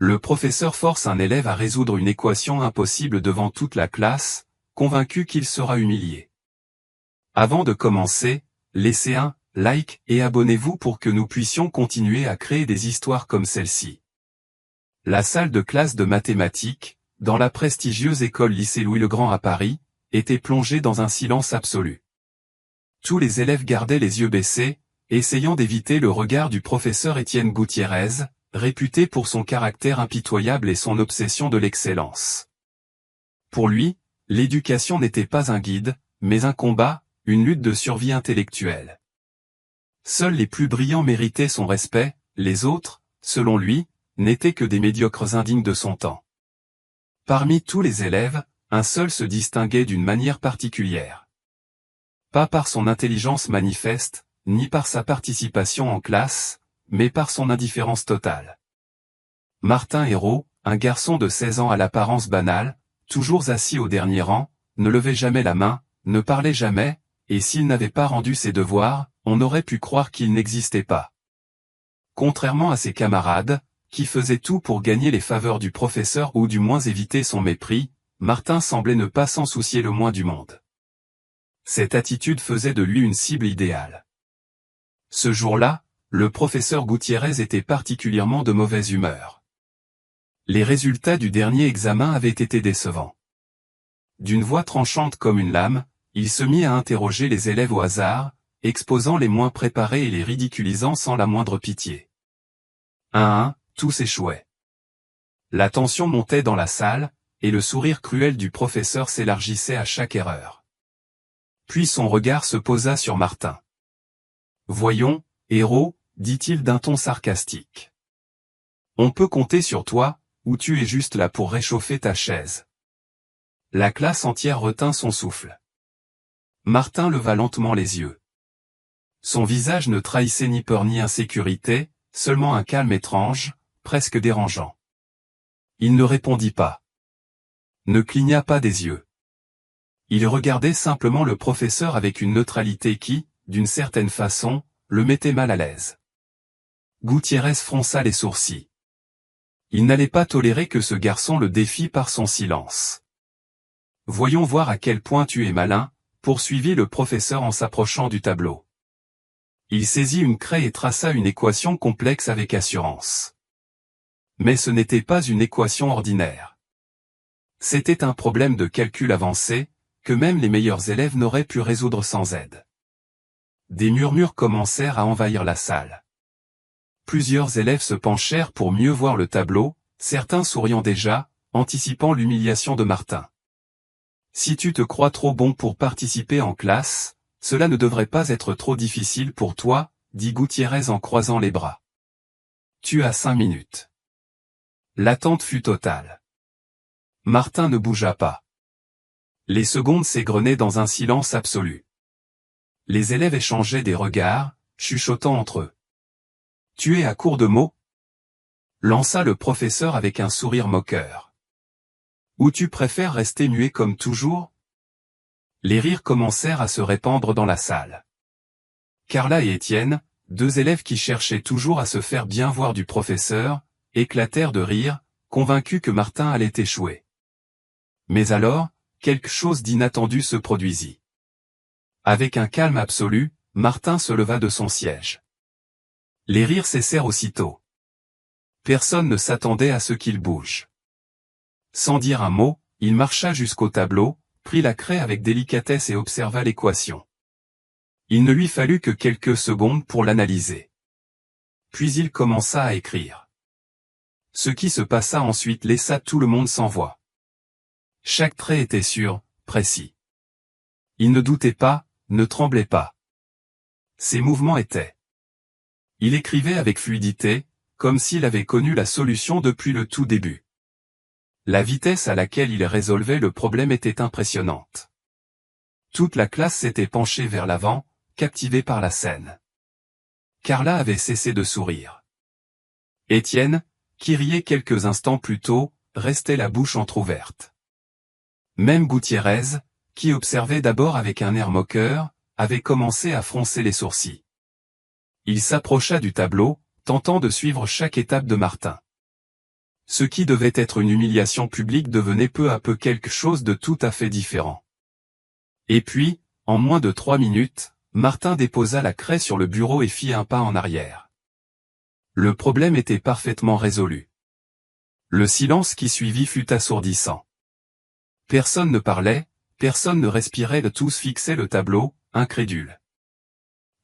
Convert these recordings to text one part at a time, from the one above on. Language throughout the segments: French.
Le professeur force un élève à résoudre une équation impossible devant toute la classe, convaincu qu'il sera humilié. Avant de commencer, laissez un like et abonnez-vous pour que nous puissions continuer à créer des histoires comme celle-ci. La salle de classe de mathématiques, dans la prestigieuse école lycée Louis-le-Grand à Paris, était plongée dans un silence absolu. Tous les élèves gardaient les yeux baissés, essayant d'éviter le regard du professeur Étienne Gutiérrez, réputé pour son caractère impitoyable et son obsession de l'excellence. Pour lui, l'éducation n'était pas un guide, mais un combat, une lutte de survie intellectuelle. Seuls les plus brillants méritaient son respect, les autres, selon lui, n'étaient que des médiocres indignes de son temps. Parmi tous les élèves, un seul se distinguait d'une manière particulière. Pas par son intelligence manifeste, ni par sa participation en classe, mais par son indifférence totale. Martin Hérault, un garçon de 16 ans à l'apparence banale, toujours assis au dernier rang, ne levait jamais la main, ne parlait jamais, et s'il n'avait pas rendu ses devoirs, on aurait pu croire qu'il n'existait pas. Contrairement à ses camarades, qui faisaient tout pour gagner les faveurs du professeur ou du moins éviter son mépris, Martin semblait ne pas s'en soucier le moins du monde. Cette attitude faisait de lui une cible idéale. Ce jour-là, le professeur Gutiérrez était particulièrement de mauvaise humeur. Les résultats du dernier examen avaient été décevants. D'une voix tranchante comme une lame, il se mit à interroger les élèves au hasard, exposant les moins préparés et les ridiculisant sans la moindre pitié. Un à un, tous échouaient. La tension montait dans la salle, et le sourire cruel du professeur s'élargissait à chaque erreur. Puis son regard se posa sur Martin. « Voyons, Hérault, dit-il d'un ton sarcastique. On peut compter sur toi, ou tu es juste là pour réchauffer ta chaise. » La classe entière retint son souffle. Martin leva lentement les yeux. Son visage ne trahissait ni peur ni insécurité, seulement un calme étrange, presque dérangeant. Il ne répondit pas. Ne cligna pas des yeux. Il regardait simplement le professeur avec une neutralité qui, d'une certaine façon, le mettait mal à l'aise. Gutiérrez fronça les sourcils. Il n'allait pas tolérer que ce garçon le défie par son silence. « Voyons voir à quel point tu es malin », poursuivit le professeur en s'approchant du tableau. Il saisit une craie et traça une équation complexe avec assurance. Mais ce n'était pas une équation ordinaire. C'était un problème de calcul avancé, que même les meilleurs élèves n'auraient pu résoudre sans aide. Des murmures commencèrent à envahir la salle. Plusieurs élèves se penchèrent pour mieux voir le tableau, certains souriant déjà, anticipant l'humiliation de Martin. « Si tu te crois trop bon pour participer en classe, cela ne devrait pas être trop difficile pour toi, dit Gutiérrez en croisant les bras. Tu as 5 minutes. L'attente fut totale. Martin ne bougea pas. Les secondes s'égrenaient dans un silence absolu. Les élèves échangeaient des regards, chuchotant entre eux. « Tu es à court de mots ?» lança le professeur avec un sourire moqueur. « Ou tu préfères rester muet comme toujours ?» Les rires commencèrent à se répandre dans la salle. Carla et Étienne, deux élèves qui cherchaient toujours à se faire bien voir du professeur, éclatèrent de rire, convaincus que Martin allait échouer. Mais alors, quelque chose d'inattendu se produisit. Avec un calme absolu, Martin se leva de son siège. Les rires cessèrent aussitôt. Personne ne s'attendait à ce qu'il bouge. Sans dire un mot, il marcha jusqu'au tableau, prit la craie avec délicatesse et observa l'équation. Il ne lui fallut que quelques secondes pour l'analyser. Puis il commença à écrire. Ce qui se passa ensuite laissa tout le monde sans voix. Chaque trait était sûr, précis. Il ne doutait pas, ne tremblait pas. Ses mouvements étaient. Il écrivait avec fluidité, comme s'il avait connu la solution depuis le tout début. La vitesse à laquelle il résolvait le problème était impressionnante. Toute la classe s'était penchée vers l'avant, captivée par la scène. Carla avait cessé de sourire. Étienne, qui riait quelques instants plus tôt, restait la bouche entr'ouverte. Même Gutiérrez, qui observait d'abord avec un air moqueur, avait commencé à froncer les sourcils. Il s'approcha du tableau, tentant de suivre chaque étape de Martin. Ce qui devait être une humiliation publique devenait peu à peu quelque chose de tout à fait différent. Et puis, en moins de 3 minutes, Martin déposa la craie sur le bureau et fit un pas en arrière. Le problème était parfaitement résolu. Le silence qui suivit fut assourdissant. Personne ne parlait, personne ne respirait, tous fixaient le tableau, incrédules.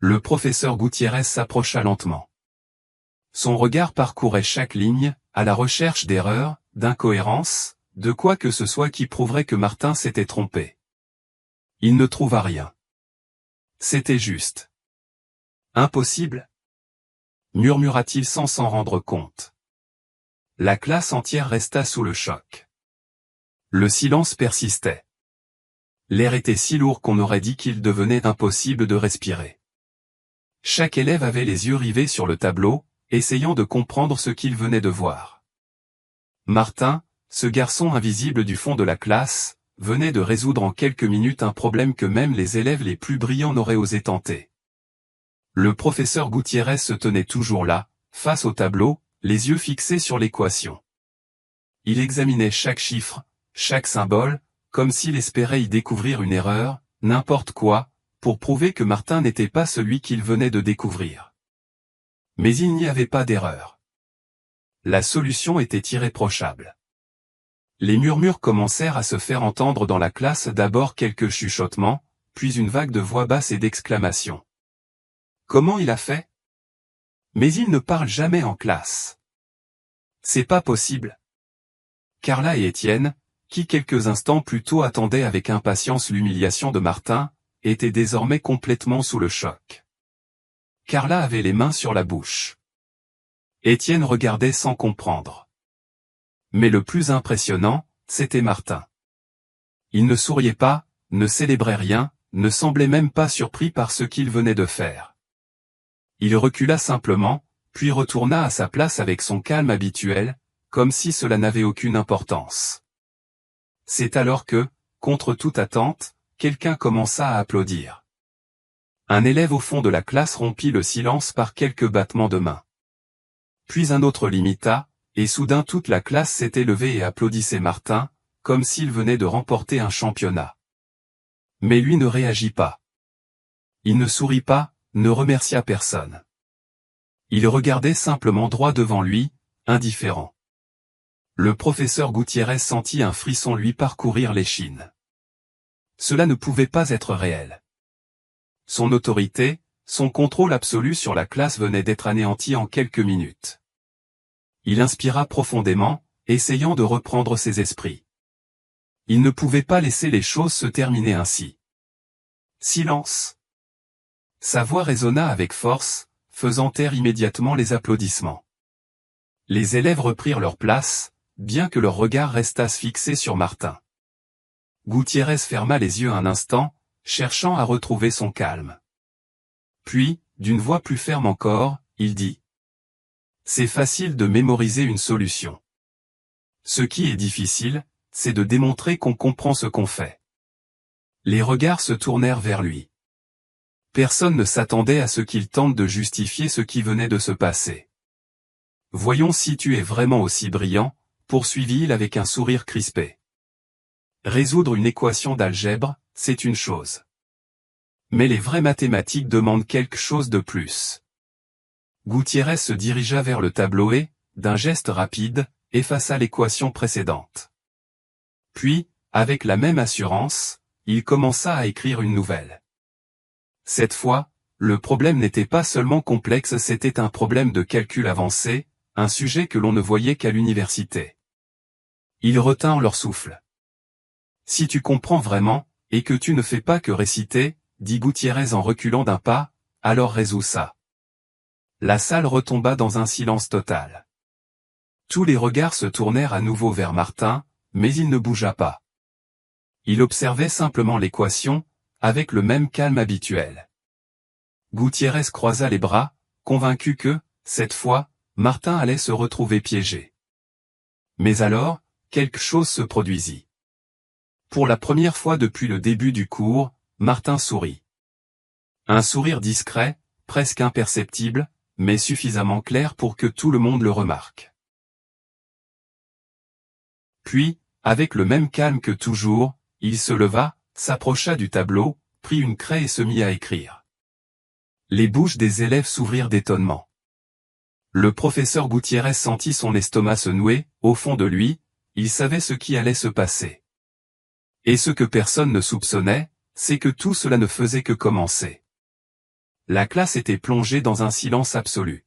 Le professeur Gutiérrez s'approcha lentement. Son regard parcourait chaque ligne, à la recherche d'erreurs, d'incohérences, de quoi que ce soit qui prouverait que Martin s'était trompé. Il ne trouva rien. C'était juste. Impossible, murmura-t-il sans s'en rendre compte. La classe entière resta sous le choc. Le silence persistait. L'air était si lourd qu'on aurait dit qu'il devenait impossible de respirer. Chaque élève avait les yeux rivés sur le tableau, essayant de comprendre ce qu'il venait de voir. Martin, ce garçon invisible du fond de la classe, venait de résoudre en quelques minutes un problème que même les élèves les plus brillants n'auraient osé tenter. Le professeur Gutiérrez se tenait toujours là, face au tableau, les yeux fixés sur l'équation. Il examinait chaque chiffre, chaque symbole, comme s'il espérait y découvrir une erreur, n'importe quoi, pour prouver que Martin n'était pas celui qu'il venait de découvrir. Mais il n'y avait pas d'erreur. La solution était irréprochable. Les murmures commencèrent à se faire entendre dans la classe, d'abord quelques chuchotements, puis une vague de voix basses et d'exclamations. Comment il a fait? Mais il ne parle jamais en classe. C'est pas possible. Carla et Étienne, qui quelques instants plus tôt attendaient avec impatience l'humiliation de Martin, étaient désormais complètement sous le choc. Carla avait les mains sur la bouche. Étienne regardait sans comprendre. Mais le plus impressionnant, c'était Martin. Il ne souriait pas, ne célébrait rien, ne semblait même pas surpris par ce qu'il venait de faire. Il recula simplement, puis retourna à sa place avec son calme habituel, comme si cela n'avait aucune importance. C'est alors que, contre toute attente, quelqu'un commença à applaudir. Un élève au fond de la classe rompit le silence par quelques battements de mains. Puis un autre l'imita, et soudain toute la classe s'était levée et applaudissait Martin, comme s'il venait de remporter un championnat. Mais lui ne réagit pas. Il ne sourit pas, ne remercia personne. Il regardait simplement droit devant lui, indifférent. Le professeur Gutiérrez sentit un frisson lui parcourir l'échine. Cela ne pouvait pas être réel. Son autorité, son contrôle absolu sur la classe venait d'être anéanti en quelques minutes. Il inspira profondément, essayant de reprendre ses esprits. Il ne pouvait pas laisser les choses se terminer ainsi. Silence. Sa voix résonna avec force, faisant taire immédiatement les applaudissements. Les élèves reprirent leur place, bien que leur regard restasse fixé sur Martin. Gutiérrez ferma les yeux un instant, cherchant à retrouver son calme. Puis, d'une voix plus ferme encore, il dit : « C'est facile de mémoriser une solution. Ce qui est difficile, c'est de démontrer qu'on comprend ce qu'on fait. » Les regards se tournèrent vers lui. Personne ne s'attendait à ce qu'il tente de justifier ce qui venait de se passer. « Voyons si tu es vraiment aussi brillant, » poursuivit-il avec un sourire crispé. « Résoudre une équation d'algèbre, c'est une chose. Mais les vraies mathématiques demandent quelque chose de plus. » Gutiérrez se dirigea vers le tableau et, d'un geste rapide, effaça l'équation précédente. Puis, avec la même assurance, il commença à écrire une nouvelle. Cette fois, le problème n'était pas seulement complexe, c'était un problème de calcul avancé, un sujet que l'on ne voyait qu'à l'université. Ils retinrent leur souffle. « Si tu comprends vraiment, et que tu ne fais pas que réciter, » dit Gutiérrez en reculant d'un pas, « alors résous ça. » La salle retomba dans un silence total. Tous les regards se tournèrent à nouveau vers Martin, mais il ne bougea pas. Il observait simplement l'équation, avec le même calme habituel. Gutiérrez croisa les bras, convaincu que, cette fois, Martin allait se retrouver piégé. Mais alors, quelque chose se produisit. Pour la première fois depuis le début du cours, Martin sourit. Un sourire discret, presque imperceptible, mais suffisamment clair pour que tout le monde le remarque. Puis, avec le même calme que toujours, il se leva, s'approcha du tableau, prit une craie et se mit à écrire. Les bouches des élèves s'ouvrirent d'étonnement. Le professeur Gutiérrez sentit son estomac se nouer, au fond de lui, il savait ce qui allait se passer. Et ce que personne ne soupçonnait, c'est que tout cela ne faisait que commencer. La classe était plongée dans un silence absolu.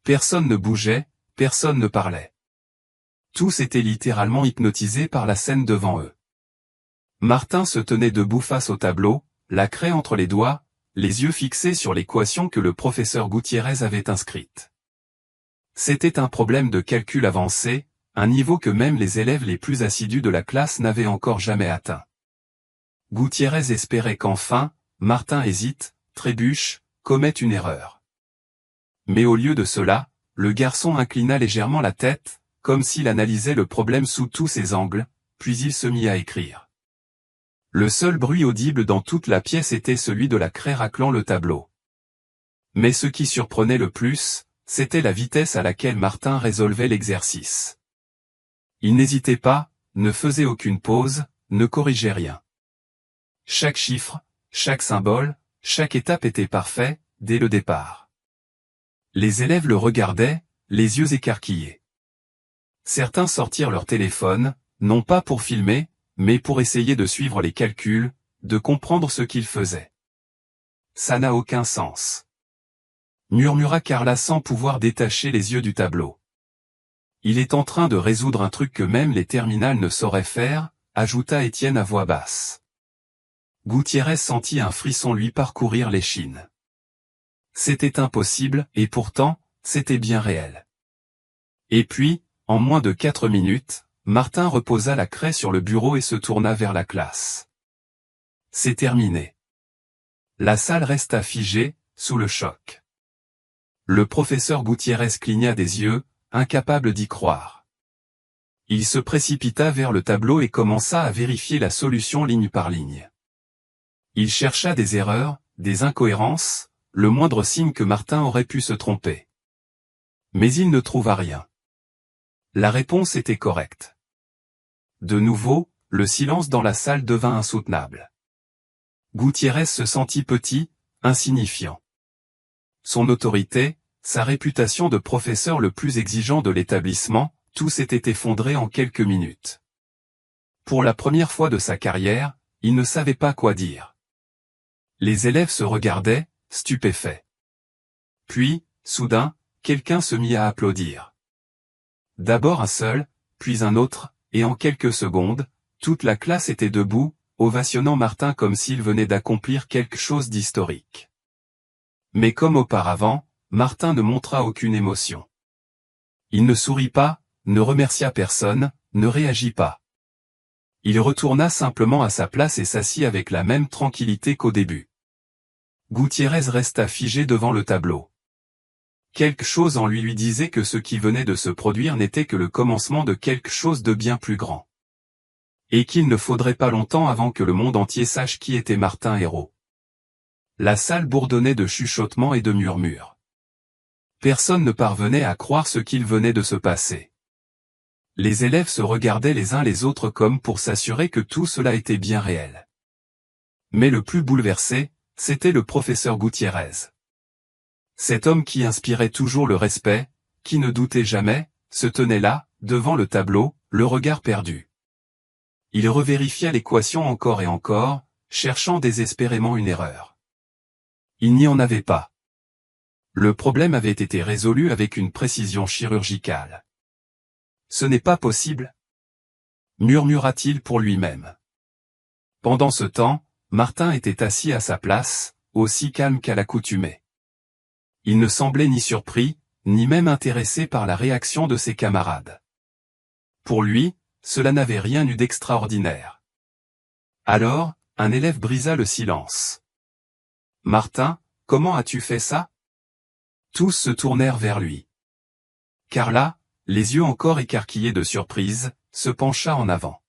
Personne ne bougeait, personne ne parlait. Tous étaient littéralement hypnotisés par la scène devant eux. Martin se tenait debout face au tableau, la craie entre les doigts, les yeux fixés sur l'équation que le professeur Gutiérrez avait inscrite. C'était un problème de calcul avancé, un niveau que même les élèves les plus assidus de la classe n'avaient encore jamais atteint. Gutiérrez espérait qu'enfin, Martin hésite, trébuche, commette une erreur. Mais au lieu de cela, le garçon inclina légèrement la tête, comme s'il analysait le problème sous tous ses angles, puis il se mit à écrire. Le seul bruit audible dans toute la pièce était celui de la craie raclant le tableau. Mais ce qui surprenait le plus, c'était la vitesse à laquelle Martin résolvait l'exercice. Il n'hésitait pas, ne faisait aucune pause, ne corrigeait rien. Chaque chiffre, chaque symbole, chaque étape était parfait, dès le départ. Les élèves le regardaient, les yeux écarquillés. Certains sortirent leur téléphone, non pas pour filmer, mais pour essayer de suivre les calculs, de comprendre ce qu'il faisait. Ça n'a aucun sens, murmura Carla sans pouvoir détacher les yeux du tableau. Il est en train de résoudre un truc que même les terminales ne sauraient faire, ajouta Étienne à voix basse. Gutiérrez sentit un frisson lui parcourir l'échine. C'était impossible, et pourtant, c'était bien réel. Et puis, en moins de 4 minutes, Martin reposa la craie sur le bureau et se tourna vers la classe. C'est terminé. La salle resta figée, sous le choc. Le professeur Gutiérrez cligna des yeux, incapable d'y croire. Il se précipita vers le tableau et commença à vérifier la solution ligne par ligne. Il chercha des erreurs, des incohérences, le moindre signe que Martin aurait pu se tromper. Mais il ne trouva rien. La réponse était correcte. De nouveau, le silence dans la salle devint insoutenable. Gutiérrez se sentit petit, insignifiant. Son autorité, sa réputation de professeur le plus exigeant de l'établissement, tout s'était effondré en quelques minutes. Pour la première fois de sa carrière, il ne savait pas quoi dire. Les élèves se regardaient, stupéfaits. Puis, soudain, quelqu'un se mit à applaudir. D'abord un seul, puis un autre, et en quelques secondes, toute la classe était debout, ovationnant Martin comme s'il venait d'accomplir quelque chose d'historique. Mais comme auparavant, Martin ne montra aucune émotion. Il ne sourit pas, ne remercia personne, ne réagit pas. Il retourna simplement à sa place et s'assit avec la même tranquillité qu'au début. Gutiérrez resta figé devant le tableau. Quelque chose en lui disait que ce qui venait de se produire n'était que le commencement de quelque chose de bien plus grand. Et qu'il ne faudrait pas longtemps avant que le monde entier sache qui était Martin Hérault. La salle bourdonnait de chuchotements et de murmures. Personne ne parvenait à croire ce qu'il venait de se passer. Les élèves se regardaient les uns les autres comme pour s'assurer que tout cela était bien réel. Mais le plus bouleversé, c'était le professeur Gutiérrez. Cet homme qui inspirait toujours le respect, qui ne doutait jamais, se tenait là, devant le tableau, le regard perdu. Il revérifia l'équation encore et encore, cherchant désespérément une erreur. Il n'y en avait pas. Le problème avait été résolu avec une précision chirurgicale. Ce n'est pas possible, murmura-t-il pour lui-même. Pendant ce temps, Martin était assis à sa place, aussi calme qu'à l'accoutumée. Il ne semblait ni surpris, ni même intéressé par la réaction de ses camarades. Pour lui, cela n'avait rien eu d'extraordinaire. Alors, un élève brisa le silence. « Martin, comment as-tu fait ça ?» Tous se tournèrent vers lui. Carla, les yeux encore écarquillés de surprise, se pencha en avant.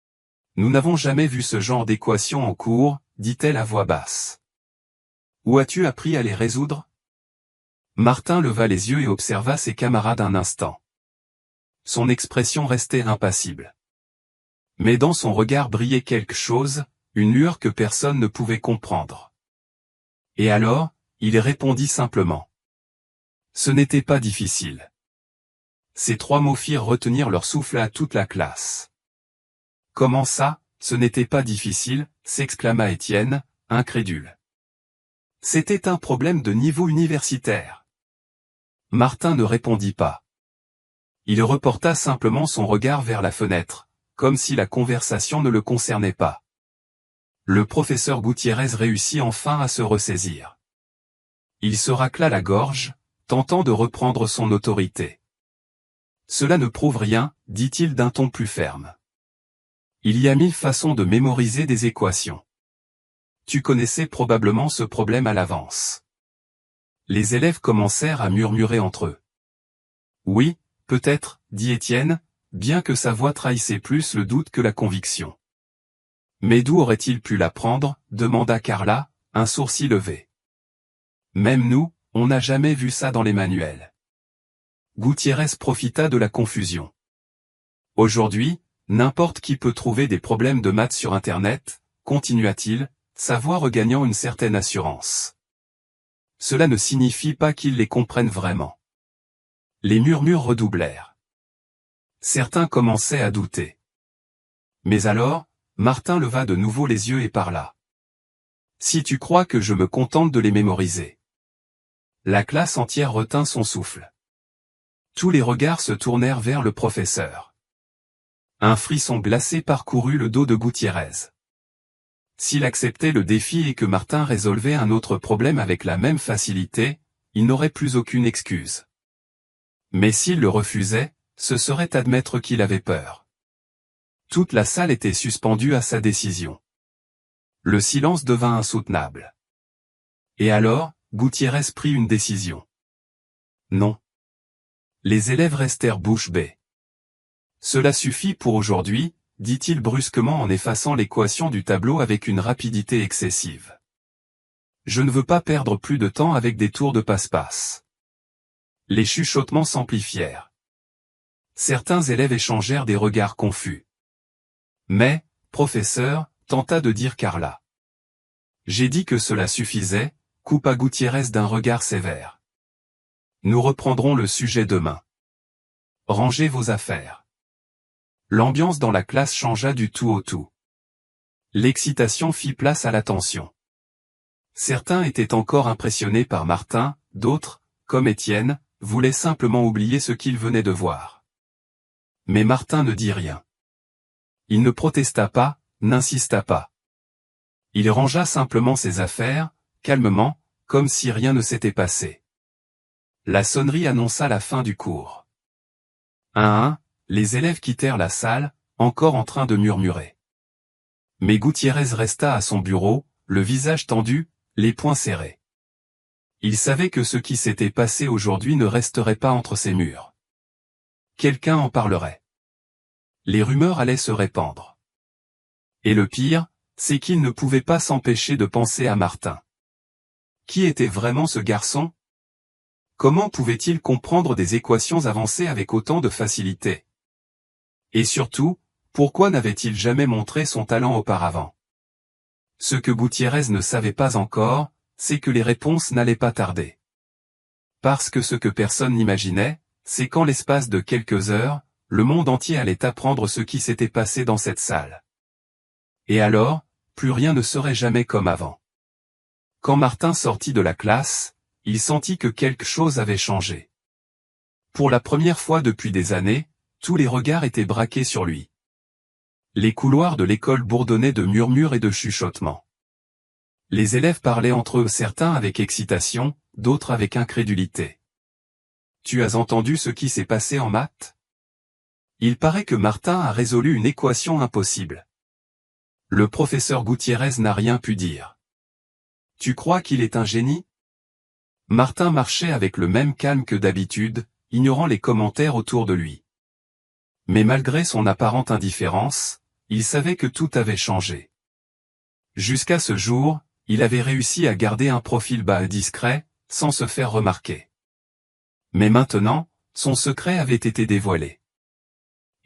« Nous n'avons jamais vu ce genre d'équation en cours, dit-elle à voix basse. Où as-tu appris à les résoudre ? Martin leva les yeux et observa ses camarades un instant. son expression restait impassible. Mais dans son regard brillait quelque chose, une lueur que personne ne pouvait comprendre. Et alors, il répondit simplement. Ce n'était pas difficile. Ces 3 mots firent retenir leur souffle à toute la classe. Comment ça, ce n'était pas difficile, s'exclama Étienne, incrédule. C'était un problème de niveau universitaire. Martin ne répondit pas. Il reporta simplement son regard vers la fenêtre, comme si la conversation ne le concernait pas. Le professeur Gutiérrez réussit enfin à se ressaisir. Il se racla la gorge, tentant de reprendre son autorité. Cela ne prouve rien, dit-il d'un ton plus ferme. Il y a 1000 façons de mémoriser des équations. Tu connaissais probablement ce problème à l'avance. Les élèves commencèrent à murmurer entre eux. Oui, peut-être, dit Étienne, bien que sa voix trahissait plus le doute que la conviction. Mais d'où aurait-il pu l'apprendre, demanda Carla, un sourcil levé. Même nous, on n'a jamais vu ça dans les manuels. Gutiérrez profita de la confusion. Aujourd'hui, n'importe qui peut trouver des problèmes de maths sur Internet, continua-t-il, sa voix regagnant une certaine assurance. Cela ne signifie pas qu'ils les comprennent vraiment. Les murmures redoublèrent. Certains commençaient à douter. Mais alors, Martin leva de nouveau les yeux et parla. Si tu crois que je me contente de les mémoriser. La classe entière retint son souffle. Tous les regards se tournèrent vers le professeur. Un frisson glacé parcourut le dos de Gutiérrez. S'il acceptait le défi et que Martin résolvait un autre problème avec la même facilité, il n'aurait plus aucune excuse. Mais s'il le refusait, ce serait admettre qu'il avait peur. Toute la salle était suspendue à sa décision. Le silence devint insoutenable. Et alors, Gutiérrez prit une décision. Non. Les élèves restèrent bouche bée. Cela suffit pour aujourd'hui, dit-il brusquement en effaçant l'équation du tableau avec une rapidité excessive. Je ne veux pas perdre plus de temps avec des tours de passe-passe. Les chuchotements s'amplifièrent. Certains élèves échangèrent des regards confus. Mais, professeur, tenta de dire Carla. J'ai dit que cela suffisait, coupa Gutiérrez d'un regard sévère. Nous reprendrons le sujet demain. Rangez vos affaires. L'ambiance dans la classe changea du tout au tout. L'excitation fit place à la tension. Certains étaient encore impressionnés par Martin, d'autres, comme Étienne, voulaient simplement oublier ce qu'ils venaient de voir. Mais Martin ne dit rien. Il ne protesta pas, n'insista pas. Il rangea simplement ses affaires, calmement, comme si rien ne s'était passé. La sonnerie annonça la fin du cours. Un à un, les élèves quittèrent la salle, encore en train de murmurer. Mais Gutiérrez resta à son bureau, le visage tendu, les poings serrés. Il savait que ce qui s'était passé aujourd'hui ne resterait pas entre ses murs. Quelqu'un en parlerait. Les rumeurs allaient se répandre. Et le pire, c'est qu'il ne pouvait pas s'empêcher de penser à Martin. Qui était vraiment ce garçon? Comment pouvait-il comprendre des équations avancées avec autant de facilité? Et surtout, pourquoi n'avait-il jamais montré son talent auparavant? Ce que Gutiérrez ne savait pas encore, c'est que les réponses n'allaient pas tarder. Parce que ce que personne n'imaginait, c'est qu'en l'espace de quelques heures, le monde entier allait apprendre ce qui s'était passé dans cette salle. Et alors, plus rien ne serait jamais comme avant. Quand Martin sortit de la classe, il sentit que quelque chose avait changé. Pour la première fois depuis des années, tous les regards étaient braqués sur lui. Les couloirs de l'école bourdonnaient de murmures et de chuchotements. Les élèves parlaient entre eux, certains avec excitation, d'autres avec incrédulité. Tu as entendu ce qui s'est passé en maths? Il paraît que Martin a résolu une équation impossible. Le professeur Gutiérrez n'a rien pu dire. Tu crois qu'il est un génie? Martin marchait avec le même calme que d'habitude, ignorant les commentaires autour de lui. Mais malgré son apparente indifférence, il savait que tout avait changé. Jusqu'à ce jour, il avait réussi à garder un profil bas et discret, sans se faire remarquer. Mais maintenant, son secret avait été dévoilé.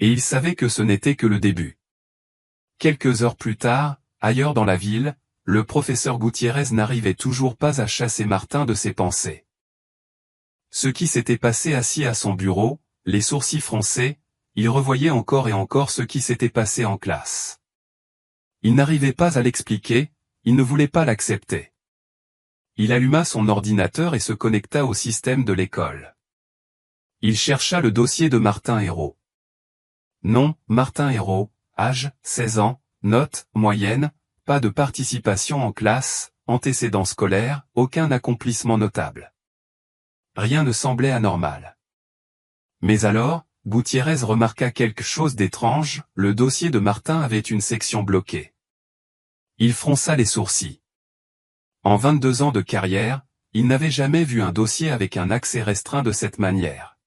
Et il savait que ce n'était que le début. Quelques heures plus tard, ailleurs dans la ville, le professeur Gutiérrez n'arrivait toujours pas à chasser Martin de ses pensées. Ce qui s'était passé assis à son bureau, les sourcils froncés, il revoyait encore et encore ce qui s'était passé en classe. Il n'arrivait pas à l'expliquer, il ne voulait pas l'accepter. Il alluma son ordinateur et se connecta au système de l'école. Il chercha le dossier de Martin Hérault. Nom, Martin Hérault, âge, 16 ans, note, moyenne, pas de participation en classe, antécédents scolaires, aucun accomplissement notable. Rien ne semblait anormal. Mais alors, Gutiérrez remarqua quelque chose d'étrange, le dossier de Martin avait une section bloquée. Il fronça les sourcils. En 22 ans de carrière, il n'avait jamais vu un dossier avec un accès restreint de cette manière.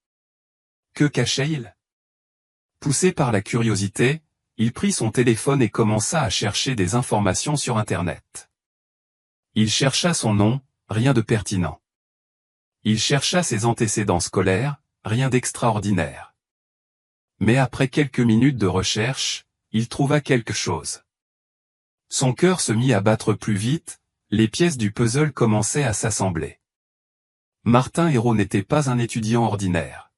Que cachait-il? Poussé par la curiosité, il prit son téléphone et commença à chercher des informations sur Internet. Il chercha son nom, rien de pertinent. Il chercha ses antécédents scolaires, rien d'extraordinaire. Mais après quelques minutes de recherche, il trouva quelque chose. Son cœur se mit à battre plus vite, les pièces du puzzle commençaient à s'assembler. Martin Hérault n'était pas un étudiant ordinaire.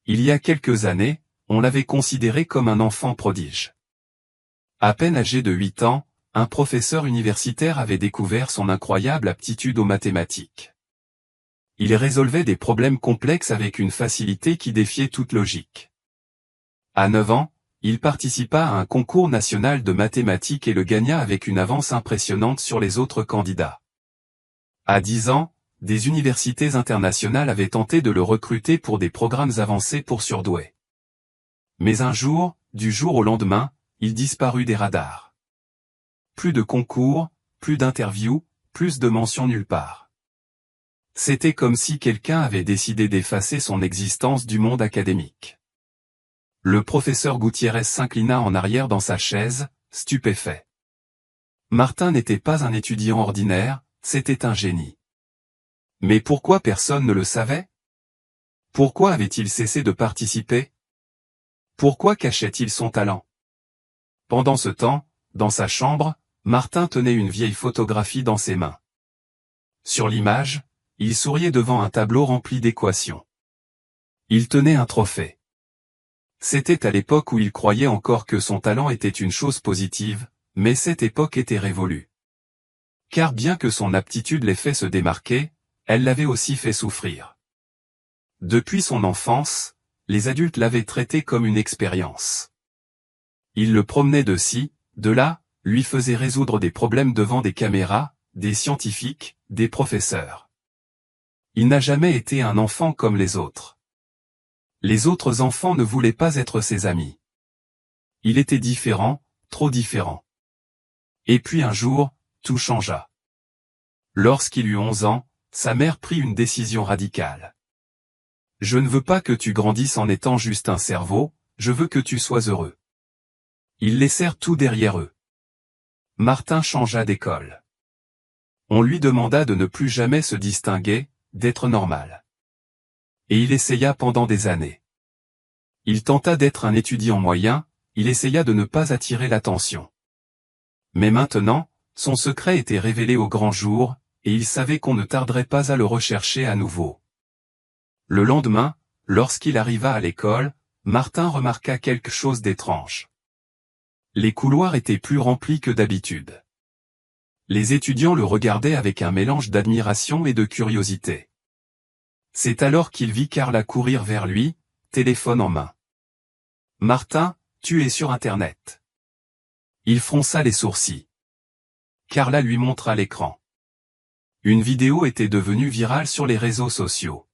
Il y a quelques années, on l'avait considéré comme un enfant prodige. À peine âgé de 8 ans, un professeur universitaire avait découvert son incroyable aptitude aux mathématiques. Il résolvait des problèmes complexes avec une facilité qui défiait toute logique. À 9 ans, il participa à un concours national de mathématiques et le gagna avec une avance impressionnante sur les autres candidats. À 10 ans, des universités internationales avaient tenté de le recruter pour des programmes avancés pour surdoués. Mais un jour, du jour au lendemain, il disparut des radars. Plus de concours, plus d'interviews, plus de mentions nulle part. C'était comme si quelqu'un avait décidé d'effacer son existence du monde académique. Le professeur Gutiérrez s'inclina en arrière dans sa chaise, stupéfait. Martin n'était pas un étudiant ordinaire, c'était un génie. Mais pourquoi personne ne le savait? Pourquoi avait-il cessé de participer? Pourquoi cachait-il son talent? Pendant ce temps, dans sa chambre, Martin tenait une vieille photographie dans ses mains. Sur l'image, il souriait devant un tableau rempli d'équations. Il tenait un trophée. C'était à l'époque où il croyait encore que son talent était une chose positive, mais cette époque était révolue. Car bien que son aptitude l'ait fait se démarquer, elle l'avait aussi fait souffrir. Depuis son enfance, les adultes l'avaient traité comme une expérience. Ils le promenaient de ci, de là, lui faisaient résoudre des problèmes devant des caméras, des scientifiques, des professeurs. Il n'a jamais été un enfant comme les autres. Les autres enfants ne voulaient pas être ses amis. Il était différent, trop différent. Et puis un jour, tout changea. Lorsqu'il eut 11 ans, sa mère prit une décision radicale. « Je ne veux pas que tu grandisses en étant juste un cerveau, je veux que tu sois heureux. » Ils laissèrent tout derrière eux. Martin changea d'école. On lui demanda de ne plus jamais se distinguer, d'être normal. Et il essaya pendant des années. Il tenta d'être un étudiant moyen, il essaya de ne pas attirer l'attention. Mais maintenant, son secret était révélé au grand jour, et il savait qu'on ne tarderait pas à le rechercher à nouveau. Le lendemain, lorsqu'il arriva à l'école, Martin remarqua quelque chose d'étrange. Les couloirs étaient plus remplis que d'habitude. Les étudiants le regardaient avec un mélange d'admiration et de curiosité. C'est alors qu'il vit Carla courir vers lui, téléphone en main. « Martin, tu es sur Internet. » Il fronça les sourcils. Carla lui montra l'écran. Une vidéo était devenue virale sur les réseaux sociaux.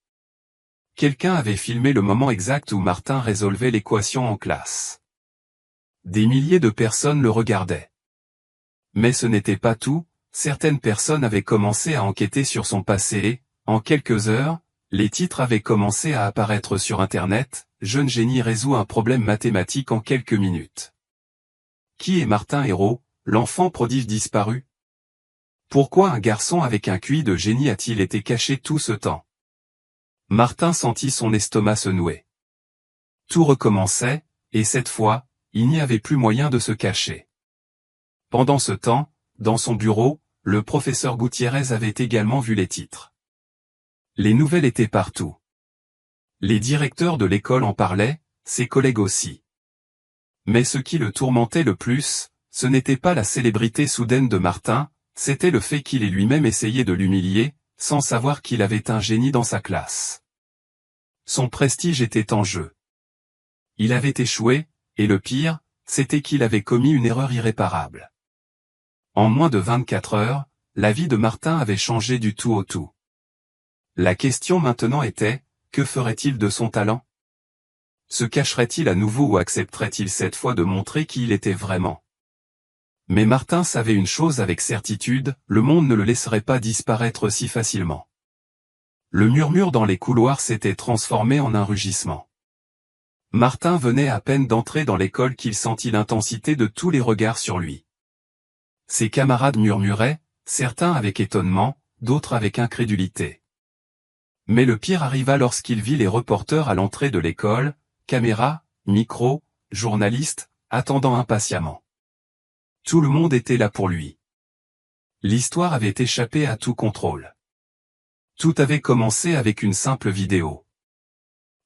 Quelqu'un avait filmé le moment exact où Martin résolvait l'équation en classe. Des milliers de personnes le regardaient. Mais ce n'était pas tout, certaines personnes avaient commencé à enquêter sur son passé et, en quelques heures, les titres avaient commencé à apparaître sur Internet, « Jeune génie résout un problème mathématique en quelques minutes ». Qui est Martin Hérault, l'enfant prodige disparu? Pourquoi un garçon avec un QI de génie a-t-il été caché tout ce temps? Martin sentit son estomac se nouer. Tout recommençait, et cette fois, il n'y avait plus moyen de se cacher. Pendant ce temps, dans son bureau, le professeur Gutiérrez avait également vu les titres. Les nouvelles étaient partout. Les directeurs de l'école en parlaient, ses collègues aussi. Mais ce qui le tourmentait le plus, ce n'était pas la célébrité soudaine de Martin, c'était le fait qu'il ait lui-même essayé de l'humilier, sans savoir qu'il avait un génie dans sa classe. Son prestige était en jeu. Il avait échoué, et le pire, c'était qu'il avait commis une erreur irréparable. En moins de 24 heures, la vie de Martin avait changé du tout au tout. La question maintenant était, que ferait-il de son talent? Se cacherait-il à nouveau ou accepterait-il cette fois de montrer qui il était vraiment? Mais Martin savait une chose avec certitude, le monde ne le laisserait pas disparaître si facilement. Le murmure dans les couloirs s'était transformé en un rugissement. Martin venait à peine d'entrer dans l'école qu'il sentit l'intensité de tous les regards sur lui. Ses camarades murmuraient, certains avec étonnement, d'autres avec incrédulité. Mais le pire arriva lorsqu'il vit les reporters à l'entrée de l'école, caméras, micros, journalistes, attendant impatiemment. Tout le monde était là pour lui. L'histoire avait échappé à tout contrôle. Tout avait commencé avec une simple vidéo.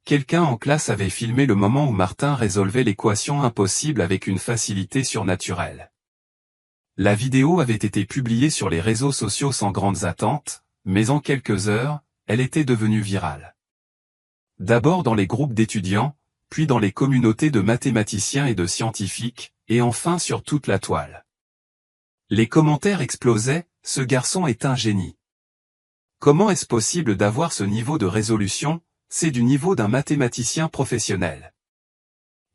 Quelqu'un en classe avait filmé le moment où Martin résolvait l'équation impossible avec une facilité surnaturelle. La vidéo avait été publiée sur les réseaux sociaux sans grandes attentes, mais en quelques heures, elle était devenue virale. D'abord dans les groupes d'étudiants, puis dans les communautés de mathématiciens et de scientifiques, et enfin sur toute la toile. Les commentaires explosaient, « Ce garçon est un génie. Comment est-ce possible d'avoir ce niveau de résolution, c'est du niveau d'un mathématicien professionnel.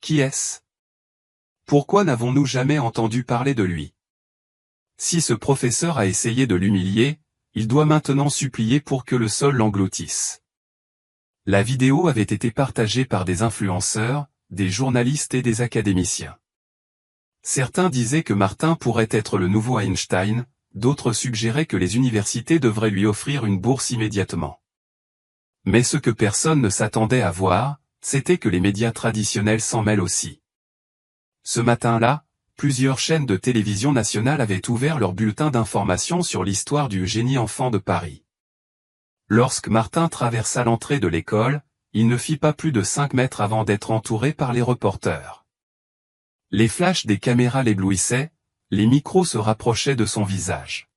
Qui est-ce? Pourquoi n'avons-nous jamais entendu parler de lui? Si ce professeur a essayé de l'humilier, il doit maintenant supplier pour que le sol l'engloutisse. » La vidéo avait été partagée par des influenceurs, des journalistes et des académiciens. Certains disaient que Martin pourrait être le nouveau Einstein, d'autres suggéraient que les universités devraient lui offrir une bourse immédiatement. Mais ce que personne ne s'attendait à voir, c'était que les médias traditionnels s'en mêlent aussi. Ce matin-là, plusieurs chaînes de télévision nationale avaient ouvert leur bulletin d'information sur l'histoire du génie enfant de Paris. Lorsque Martin traversa l'entrée de l'école, il ne fit pas plus de 5 mètres avant d'être entouré par les reporters. Les flashs des caméras l'éblouissaient, les micros se rapprochaient de son visage.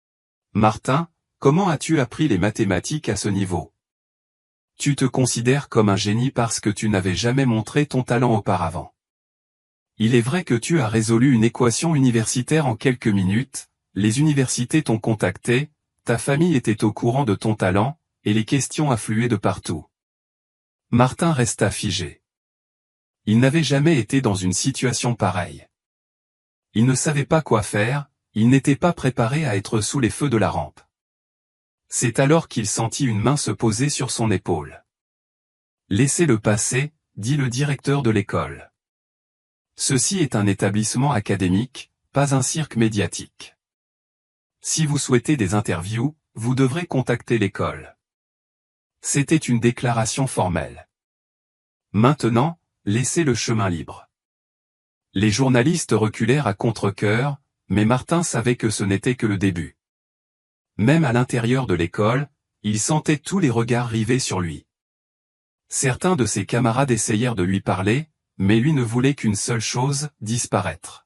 « Martin, comment as-tu appris les mathématiques à ce niveau? Tu te considères comme un génie parce que tu n'avais jamais montré ton talent auparavant. Il est vrai que tu as résolu une équation universitaire en quelques minutes, les universités t'ont contacté, ta famille était au courant de ton talent, et les questions affluaient de partout. » Martin resta figé. Il n'avait jamais été dans une situation pareille. Il ne savait pas quoi faire, il n'était pas préparé à être sous les feux de la rampe. C'est alors qu'il sentit une main se poser sur son épaule. « Laissez-le passer, » dit le directeur de l'école. « Ceci est un établissement académique, pas un cirque médiatique. Si vous souhaitez des interviews, vous devrez contacter l'école. » C'était une déclaration formelle. Maintenant, laissez le chemin libre. Les journalistes reculèrent à contre-cœur, mais Martin savait que ce n'était que le début. Même à l'intérieur de l'école, il sentait tous les regards rivés sur lui. Certains de ses camarades essayèrent de lui parler, mais lui ne voulait qu'une seule chose, disparaître.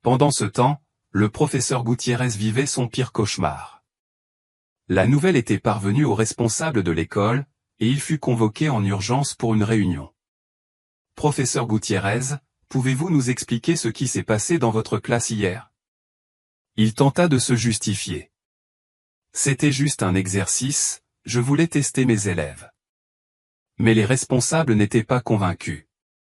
Pendant ce temps, le professeur Gutiérrez vivait son pire cauchemar. La nouvelle était parvenue au responsable de l'école, et il fut convoqué en urgence pour une réunion. « Professeur Gutiérrez, pouvez-vous nous expliquer ce qui s'est passé dans votre classe hier? » Il tenta de se justifier. « C'était juste un exercice, je voulais tester mes élèves. » Mais les responsables n'étaient pas convaincus.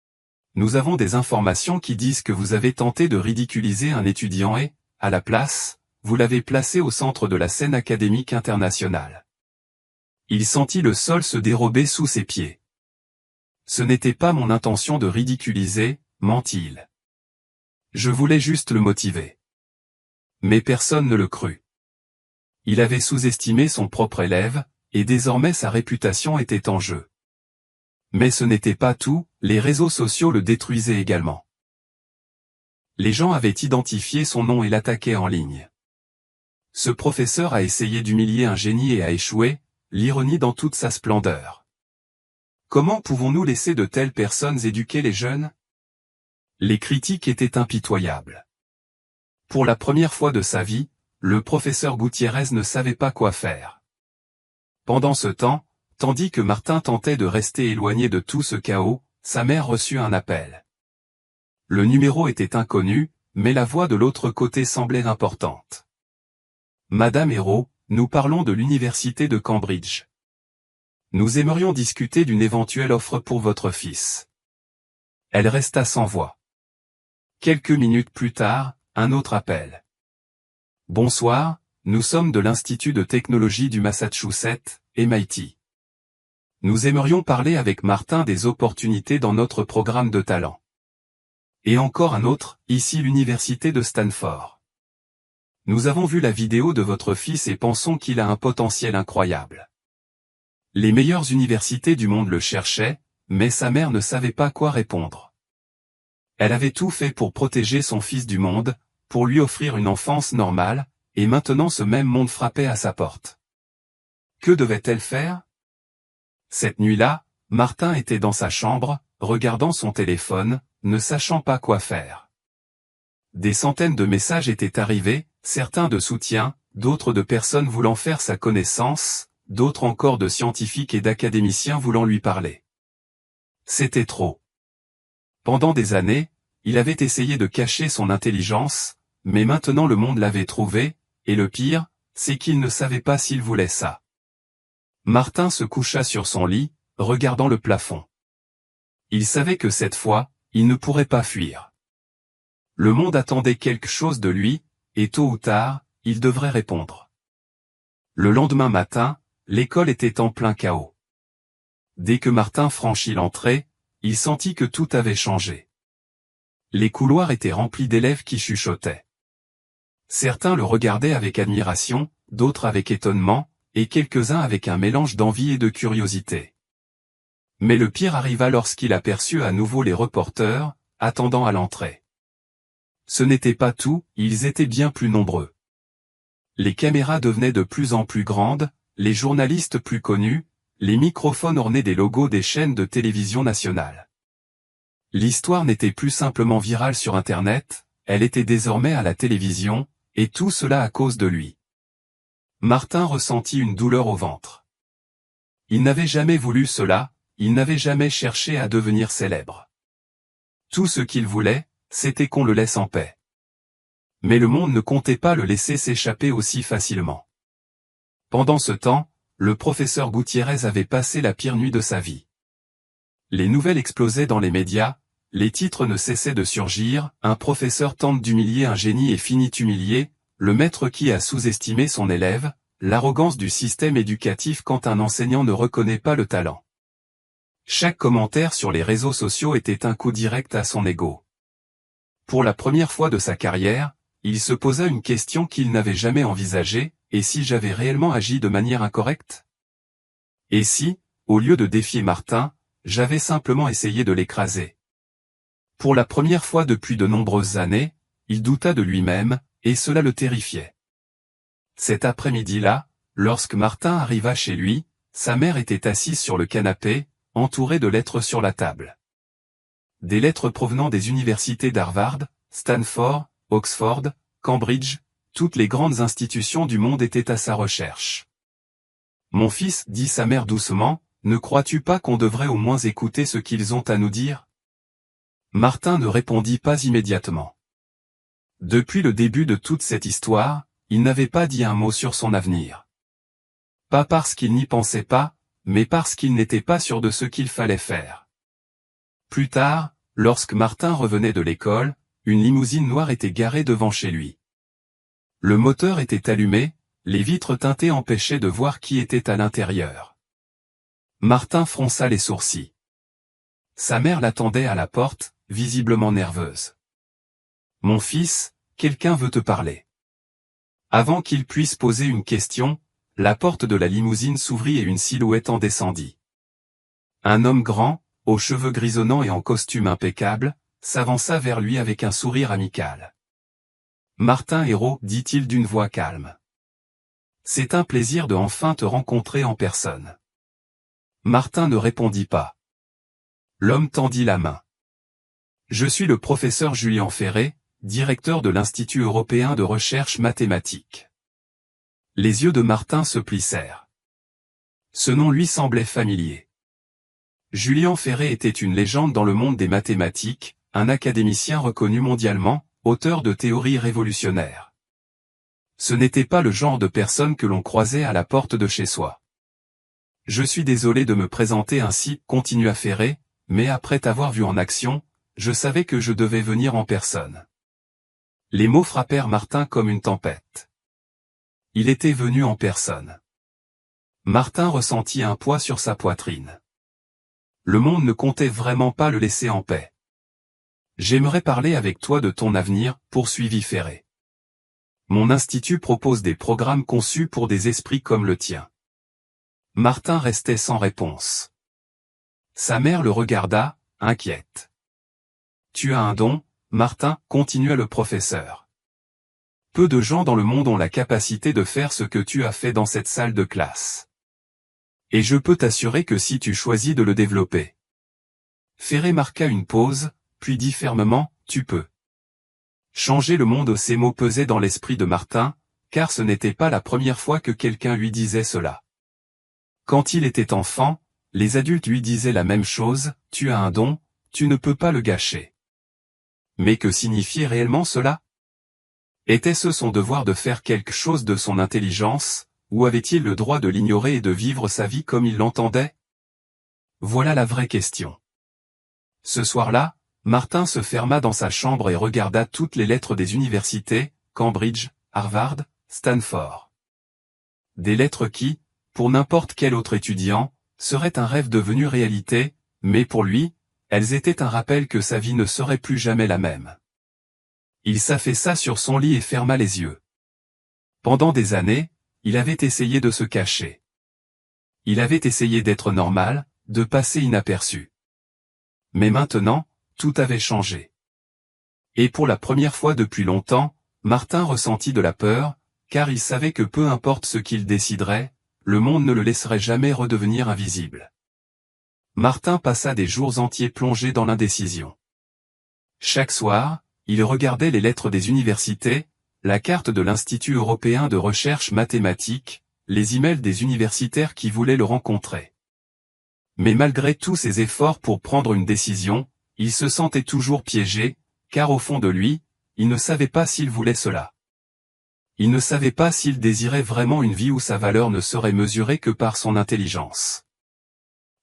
« Nous avons des informations qui disent que vous avez tenté de ridiculiser un étudiant et, à la place, vous l'avez placé au centre de la scène académique internationale. » Il sentit le sol se dérober sous ses pieds. « Ce n'était pas mon intention de ridiculiser, » mentit-il. « Je voulais juste le motiver. » Mais personne ne le crut. Il avait sous-estimé son propre élève, et désormais sa réputation était en jeu. Mais ce n'était pas tout, les réseaux sociaux le détruisaient également. Les gens avaient identifié son nom et l'attaquaient en ligne. Ce professeur a essayé d'humilier un génie et a échoué, l'ironie dans toute sa splendeur. Comment pouvons-nous laisser de telles personnes éduquer les jeunes? Les critiques étaient impitoyables. Pour la première fois de sa vie, le professeur Gutiérrez ne savait pas quoi faire. Pendant ce temps, tandis que Martin tentait de rester éloigné de tout ce chaos, sa mère reçut un appel. Le numéro était inconnu, mais la voix de l'autre côté semblait importante. Madame Hérault, nous parlons de l'université de Cambridge. Nous aimerions discuter d'une éventuelle offre pour votre fils. Elle resta sans voix. Quelques minutes plus tard, un autre appel. Bonsoir, nous sommes de l'Institut de technologie du Massachusetts, MIT. Nous aimerions parler avec Martin des opportunités dans notre programme de talent. Et encore un autre, ici l'université de Stanford. Nous avons vu la vidéo de votre fils et pensons qu'il a un potentiel incroyable. Les meilleures universités du monde le cherchaient, mais sa mère ne savait pas quoi répondre. Elle avait tout fait pour protéger son fils du monde, pour lui offrir une enfance normale, et maintenant ce même monde frappait à sa porte. Que devait-elle faire? Cette nuit-là, Martin était dans sa chambre, regardant son téléphone, ne sachant pas quoi faire. Des centaines de messages étaient arrivés, certains de soutien, d'autres de personnes voulant faire sa connaissance, d'autres encore de scientifiques et d'académiciens voulant lui parler. C'était trop. Pendant des années, il avait essayé de cacher son intelligence, mais maintenant le monde l'avait trouvé, et le pire, c'est qu'il ne savait pas s'il voulait ça. Martin se coucha sur son lit, regardant le plafond. Il savait que cette fois, il ne pourrait pas fuir. Le monde attendait quelque chose de lui, et tôt ou tard, il devrait répondre. Le lendemain matin, l'école était en plein chaos. Dès que Martin franchit l'entrée, il sentit que tout avait changé. Les couloirs étaient remplis d'élèves qui chuchotaient. Certains le regardaient avec admiration, d'autres avec étonnement, et quelques-uns avec un mélange d'envie et de curiosité. Mais le pire arriva lorsqu'il aperçut à nouveau les reporters, attendant à l'entrée. Ce n'était pas tout, ils étaient bien plus nombreux. Les caméras devenaient de plus en plus grandes, les journalistes plus connus, les microphones ornaient des logos des chaînes de télévision nationales. L'histoire n'était plus simplement virale sur Internet, elle était désormais à la télévision, et tout cela à cause de lui. Martin ressentit une douleur au ventre. Il n'avait jamais voulu cela, il n'avait jamais cherché à devenir célèbre. Tout ce qu'il voulait, c'était qu'on le laisse en paix. Mais le monde ne comptait pas le laisser s'échapper aussi facilement. Pendant ce temps, le professeur Gutiérrez avait passé la pire nuit de sa vie. Les nouvelles explosaient dans les médias, les titres ne cessaient de surgir, un professeur tente d'humilier un génie et finit humilié, le maître qui a sous-estimé son élève, l'arrogance du système éducatif quand un enseignant ne reconnaît pas le talent. Chaque commentaire sur les réseaux sociaux était un coup direct à son ego. Pour la première fois de sa carrière, il se posa une question qu'il n'avait jamais envisagée, et si j'avais réellement agi de manière incorrecte? Et si, au lieu de défier Martin, j'avais simplement essayé de l'écraser? Pour la première fois depuis de nombreuses années, il douta de lui-même, et cela le terrifiait. Cet après-midi-là, lorsque Martin arriva chez lui, sa mère était assise sur le canapé, entourée de lettres sur la table. Des lettres provenant des universités d'Harvard, Stanford, Oxford, Cambridge, toutes les grandes institutions du monde étaient à sa recherche. « Mon fils, dit sa mère doucement, ne crois-tu pas qu'on devrait au moins écouter ce qu'ils ont à nous dire ?» Martin ne répondit pas immédiatement. Depuis le début de toute cette histoire, il n'avait pas dit un mot sur son avenir. Pas parce qu'il n'y pensait pas, mais parce qu'il n'était pas sûr de ce qu'il fallait faire. Plus tard, lorsque Martin revenait de l'école, une limousine noire était garée devant chez lui. Le moteur était allumé, les vitres teintées empêchaient de voir qui était à l'intérieur. Martin fronça les sourcils. Sa mère l'attendait à la porte, visiblement nerveuse. « Mon fils, quelqu'un veut te parler. » Avant qu'il puisse poser une question, la porte de la limousine s'ouvrit et une silhouette en descendit. Un homme grand, aux cheveux grisonnants et en costume impeccable, s'avança vers lui avec un sourire amical. « Martin Hérault, dit-il d'une voix calme. C'est un plaisir de enfin te rencontrer en personne. » Martin ne répondit pas. L'homme tendit la main. « Je suis le professeur Julien Ferré, directeur de l'Institut européen de recherche mathématique. » Les yeux de Martin se plissèrent. Ce nom lui semblait familier. Julien Ferré était une légende dans le monde des mathématiques, un académicien reconnu mondialement, auteur de théories révolutionnaires. Ce n'était pas le genre de personne que l'on croisait à la porte de chez soi. « Je suis désolé de me présenter ainsi, continua Ferré, mais après t'avoir vu en action, je savais que je devais venir en personne. » Les mots frappèrent Martin comme une tempête. Il était venu en personne. Martin ressentit un poids sur sa poitrine. Le monde ne comptait vraiment pas le laisser en paix. « J'aimerais parler avec toi de ton avenir, poursuivit Ferré. Mon institut propose des programmes conçus pour des esprits comme le tien. » Martin restait sans réponse. Sa mère le regarda, inquiète. « Tu as un don, Martin, continua le professeur. Peu de gens dans le monde ont la capacité de faire ce que tu as fait dans cette salle de classe. Et je peux t'assurer que si tu choisis de le développer. » Ferré marqua une pause, puis dit fermement, « Tu peux. » Changer le monde. Ces mots pesaient dans l'esprit de Martin, car ce n'était pas la première fois que quelqu'un lui disait cela. Quand il était enfant, les adultes lui disaient la même chose, « Tu as un don, tu ne peux pas le gâcher. » Mais que signifiait réellement cela? Était-ce son devoir de faire quelque chose de son intelligence, ou avait-il le droit de l'ignorer et de vivre sa vie comme il l'entendait? Voilà la vraie question. Ce soir-là, Martin se ferma dans sa chambre et regarda toutes les lettres des universités, Cambridge, Harvard, Stanford. Des lettres qui, pour n'importe quel autre étudiant, seraient un rêve devenu réalité, mais pour lui, elles étaient un rappel que sa vie ne serait plus jamais la même. Il s'affaissa sur son lit et ferma les yeux. Pendant des années, il avait essayé de se cacher. Il avait essayé d'être normal, de passer inaperçu. Mais maintenant, tout avait changé. Et pour la première fois depuis longtemps, Martin ressentit de la peur, car il savait que peu importe ce qu'il déciderait, le monde ne le laisserait jamais redevenir invisible. Martin passa des jours entiers plongé dans l'indécision. Chaque soir, il regardait les lettres des universités, la carte de l'Institut européen de recherche mathématique, les emails des universitaires qui voulaient le rencontrer. Mais malgré tous ses efforts pour prendre une décision, il se sentait toujours piégé, car au fond de lui, il ne savait pas s'il voulait cela. Il ne savait pas s'il désirait vraiment une vie où sa valeur ne serait mesurée que par son intelligence.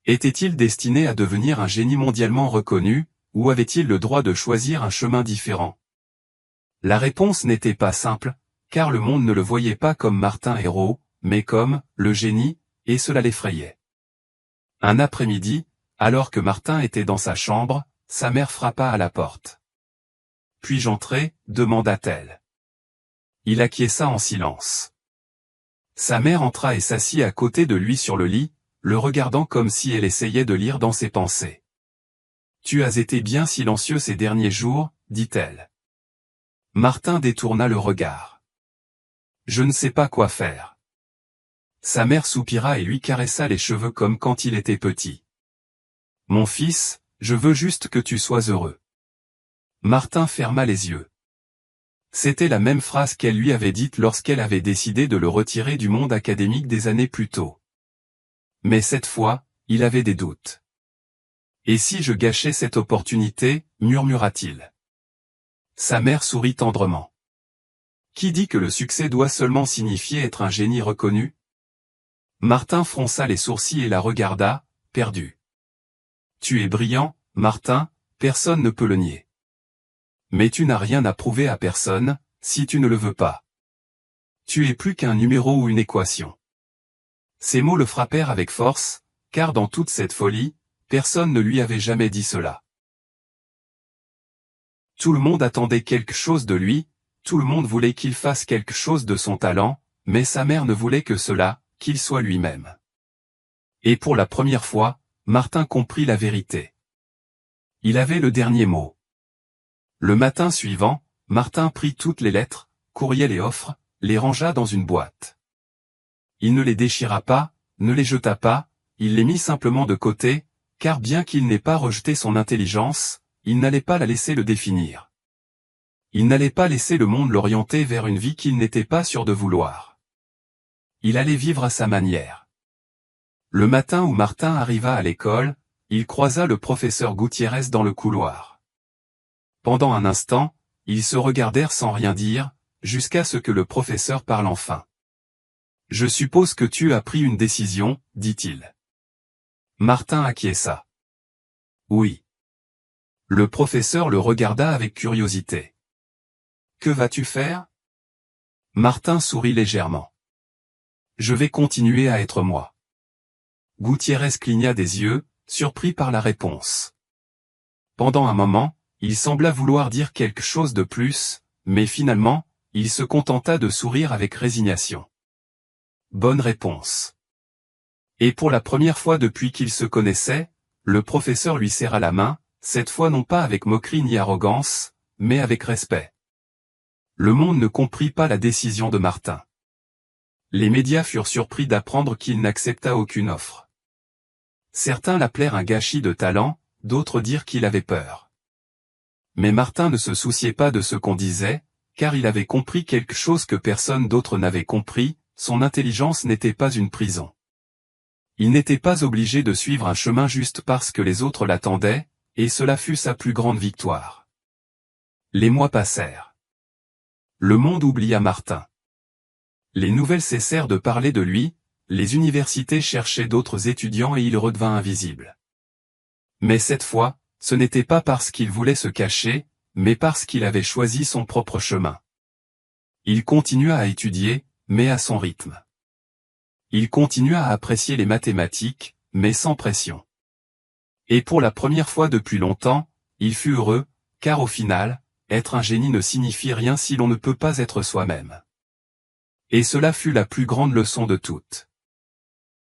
Était-il destiné à devenir un génie mondialement reconnu, ou avait-il le droit de choisir un chemin différent? La réponse n'était pas simple, car le monde ne le voyait pas comme Martin Hérault, mais comme le génie, et cela l'effrayait. Un après-midi, alors que Martin était dans sa chambre, sa mère frappa à la porte. « Puis-je entrer » demanda-t-elle. Il acquiesça en silence. Sa mère entra et s'assit à côté de lui sur le lit, le regardant comme si elle essayait de lire dans ses pensées. « Tu as été bien silencieux ces derniers jours, dit-elle. Martin détourna le regard. « Je ne sais pas quoi faire. » Sa mère soupira et lui caressa les cheveux comme quand il était petit. « Mon fils, je veux juste que tu sois heureux. » Martin ferma les yeux. C'était la même phrase qu'elle lui avait dite lorsqu'elle avait décidé de le retirer du monde académique des années plus tôt. Mais cette fois, il avait des doutes. « Et si je gâchais cette opportunité » murmura-t-il. Sa mère sourit tendrement. « Qui dit que le succès doit seulement signifier être un génie reconnu ?» Martin fronça les sourcils et la regarda, perdu. « Tu es brillant, Martin, personne ne peut le nier. Mais tu n'as rien à prouver à personne, si tu ne le veux pas. Tu es plus qu'un numéro ou une équation. » Ces mots le frappèrent avec force, car dans toute cette folie, personne ne lui avait jamais dit cela. Tout le monde attendait quelque chose de lui, tout le monde voulait qu'il fasse quelque chose de son talent, mais sa mère ne voulait que cela, qu'il soit lui-même. Et pour la première fois, Martin comprit la vérité. Il avait le dernier mot. Le matin suivant, Martin prit toutes les lettres, courriels et offres, les rangea dans une boîte. Il ne les déchira pas, ne les jeta pas, il les mit simplement de côté, car bien qu'il n'ait pas rejeté son intelligence, il n'allait pas la laisser le définir. Il n'allait pas laisser le monde l'orienter vers une vie qu'il n'était pas sûr de vouloir. Il allait vivre à sa manière. Le matin où Martin arriva à l'école, il croisa le professeur Gutiérrez dans le couloir. Pendant un instant, ils se regardèrent sans rien dire, jusqu'à ce que le professeur parle enfin. « Je suppose que tu as pris une décision, dit-il. » Martin acquiesça. « Oui. » Le professeur le regarda avec curiosité. « Que vas-tu faire ?» Martin sourit légèrement. « Je vais continuer à être moi. » Gutiérrez cligna des yeux, surpris par la réponse. Pendant un moment, il sembla vouloir dire quelque chose de plus, mais finalement, il se contenta de sourire avec résignation. Bonne réponse. Et pour la première fois depuis qu'ils se connaissaient, le professeur lui serra la main, cette fois non pas avec moquerie ni arrogance, mais avec respect. Le monde ne comprit pas la décision de Martin. Les médias furent surpris d'apprendre qu'il n'accepta aucune offre. Certains l'appelèrent un gâchis de talent, d'autres dirent qu'il avait peur. Mais Martin ne se souciait pas de ce qu'on disait, car il avait compris quelque chose que personne d'autre n'avait compris, son intelligence n'était pas une prison. Il n'était pas obligé de suivre un chemin juste parce que les autres l'attendaient, et cela fut sa plus grande victoire. Les mois passèrent. Le monde oublia Martin. Les nouvelles cessèrent de parler de lui, les universités cherchaient d'autres étudiants et il redevint invisible. Mais cette fois, ce n'était pas parce qu'il voulait se cacher, mais parce qu'il avait choisi son propre chemin. Il continua à étudier, mais à son rythme. Il continua à apprécier les mathématiques, mais sans pression. Et pour la première fois depuis longtemps, il fut heureux, car au final, être un génie ne signifie rien si l'on ne peut pas être soi-même. Et cela fut la plus grande leçon de toutes.